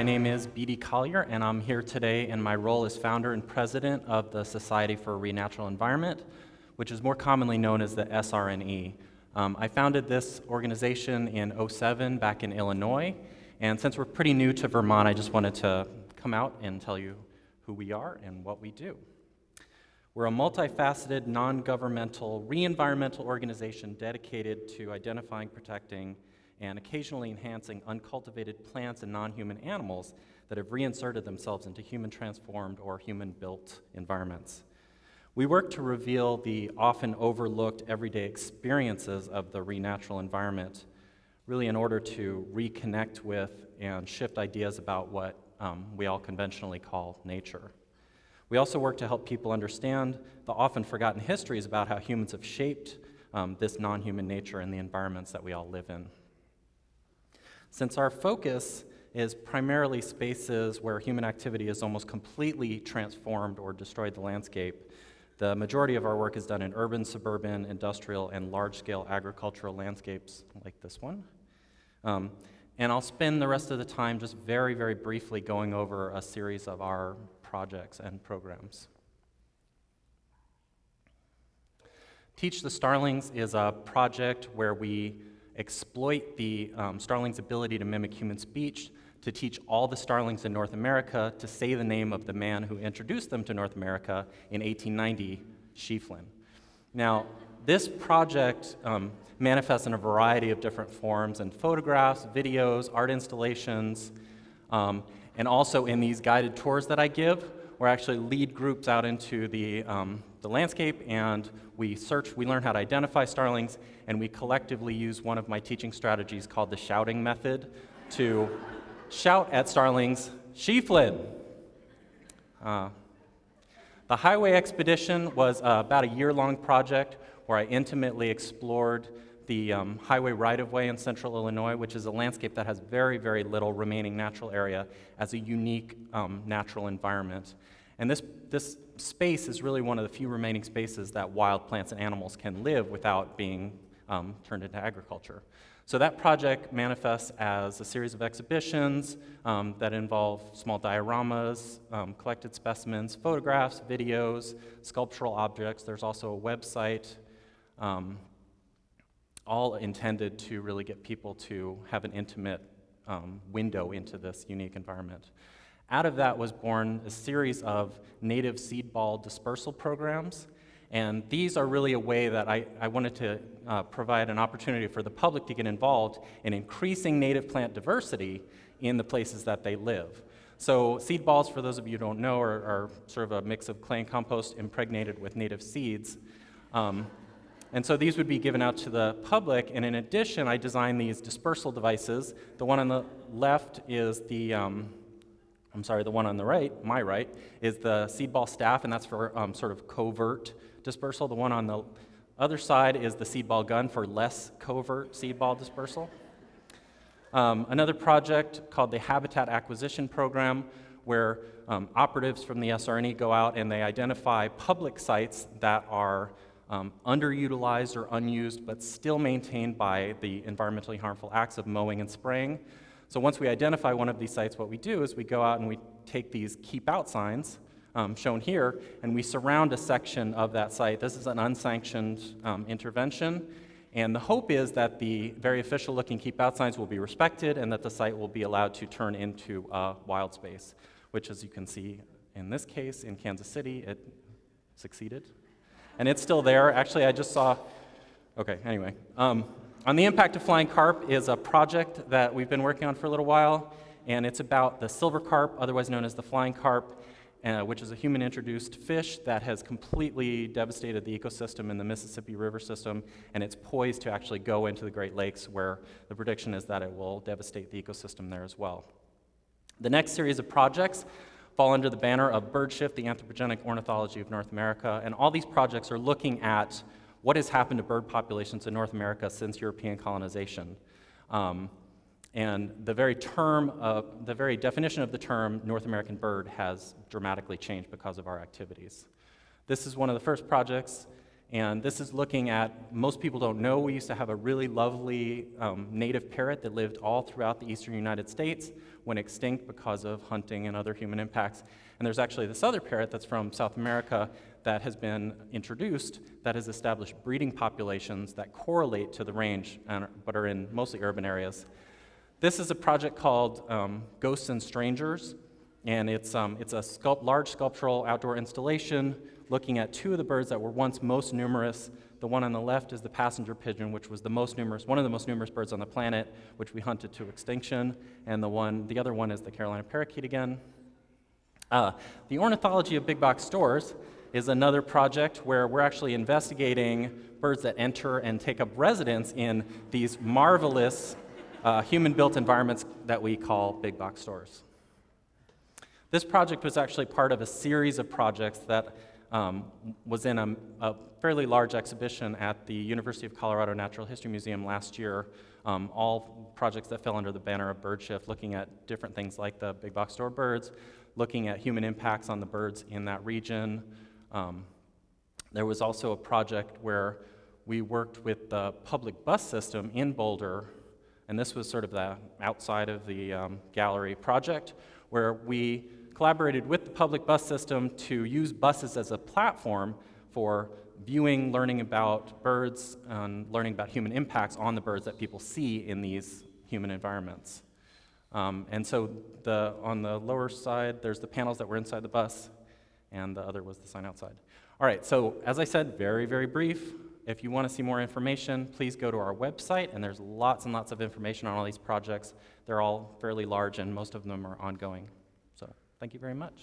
name is BD Collier, and I'm here today in my role as founder and president of the Society for a Re-Natural Environment, which is more commonly known as the SRNE. I founded this organization in '07 back in Illinois, and since we're pretty new to Vermont, I just wanted to come out and tell you who we are and what we do. We're a multifaceted, non-governmental, re-environmental organization dedicated to identifying, protecting, and occasionally enhancing uncultivated plants and non-human animals that have reinserted themselves into human-transformed or human-built environments. We work to reveal the often overlooked everyday experiences of the re-natural environment, really in order to reconnect with and shift ideas about what we all conventionally call nature. We also work to help people understand the often forgotten histories about how humans have shaped this non-human nature and the environments that we all live in. Since our focus is primarily spaces where human activity has almost completely transformed or destroyed the landscape, the majority of our work is done in urban, suburban, industrial, and large-scale agricultural landscapes like this one. And I'll spend the rest of the time just very, very briefly going over a series of our projects and programs. Teach the Starlings is a project where we exploit the starling's ability to mimic human speech to teach all the starlings in North America to say the name of the man who introduced them to North America in 1890, Schieffelin. Now, this project manifests in a variety of different forms in photographs, videos, art installations, and also in these guided tours that I give, where I actually lead groups out into the landscape, and we learn how to identify starlings, and we collectively use one of my teaching strategies called the shouting method to shout at starlings, Schieffelin. The highway expedition was about a year-long project where I intimately explored the highway right-of-way in central Illinois, which is a landscape that has very, very little remaining natural area as a unique natural environment. And this space is really one of the few remaining spaces that wild plants and animals can live without being turned into agriculture. So that project manifests as a series of exhibitions that involve small dioramas, collected specimens, photographs, videos, sculptural objects. There's also a website, all intended to really get people to have an intimate window into this unique environment. Out of that was born a series of native seed ball dispersal programs, and these are really a way that I wanted to provide an opportunity for the public to get involved in increasing native plant diversity in the places that they live. So seed balls, for those of you who don't know, are sort of a mix of clay and compost impregnated with native seeds. And so these would be given out to the public, and in addition, I designed these dispersal devices. The one on the left is the the one on the right, my right, is the seed ball staff, and that's for sort of covert dispersal. The one on the other side is the seed ball gun for less covert seed ball dispersal. Another project called the Habitat Acquisition Program, where operatives from the SRNE go out and they identify public sites that are underutilized or unused, but still maintained by the environmentally harmful acts of mowing and spraying. So once we identify one of these sites, what we do is we go out and we take these keep out signs, shown here, and we surround a section of that site. This is an unsanctioned intervention, and the hope is that the very official looking keep out signs will be respected and that the site will be allowed to turn into a wild space, which, as you can see in this case, in Kansas City, it succeeded. And it's still there. Actually, I just saw, okay, anyway. On the Impact of Flying Carp is a project that we've been working on for a little while, and it's about the silver carp, otherwise known as the flying carp, which is a human-introduced fish that has completely devastated the ecosystem in the Mississippi River system, and it's poised to actually go into the Great Lakes, where the prediction is that it will devastate the ecosystem there as well. The next series of projects fall under the banner of BirdShift, the Anthropogenic Ornithology of North America, and all these projects are looking at what has happened to bird populations in North America since European colonization. And the very definition of the term North American bird has dramatically changed because of our activities. This is one of the first projects. And this is looking at, most people don't know, we used to have a really lovely native parrot that lived all throughout the eastern United States, went extinct because of hunting and other human impacts. And there's actually this other parrot that's from South America that has been introduced that has established breeding populations that correlate to the range, but are in mostly urban areas. This is a project called Ghosts and Strangers, and it's a large sculptural outdoor installation looking at two of the birds that were once most numerous. The one on the left is the passenger pigeon, which was one of the most numerous birds on the planet, which we hunted to extinction, and the other one is the Carolina parakeet again. The ornithology of big box stores is another project where we're actually investigating birds that enter and take up residence in these marvelous human-built environments that we call big box stores. This project was actually part of a series of projects that was in a fairly large exhibition at the University of Colorado Natural History Museum last year, all projects that fell under the banner of BirdShift, looking at different things like the big box store birds, looking at human impacts on the birds in that region. There was also a project where we worked with the public bus system in Boulder, and this was sort of the outside of the gallery project, where we collaborated with the public bus system to use buses as a platform for viewing, learning about birds, and learning about human impacts on the birds that people see in these human environments. And so on the lower side, there's the panels that were inside the bus, and the other was the sign outside. All right, so as I said, very, very brief. If you want to see more information, please go to our website, and there's lots and lots of information on all these projects. They're all fairly large, and most of them are ongoing. So thank you very much.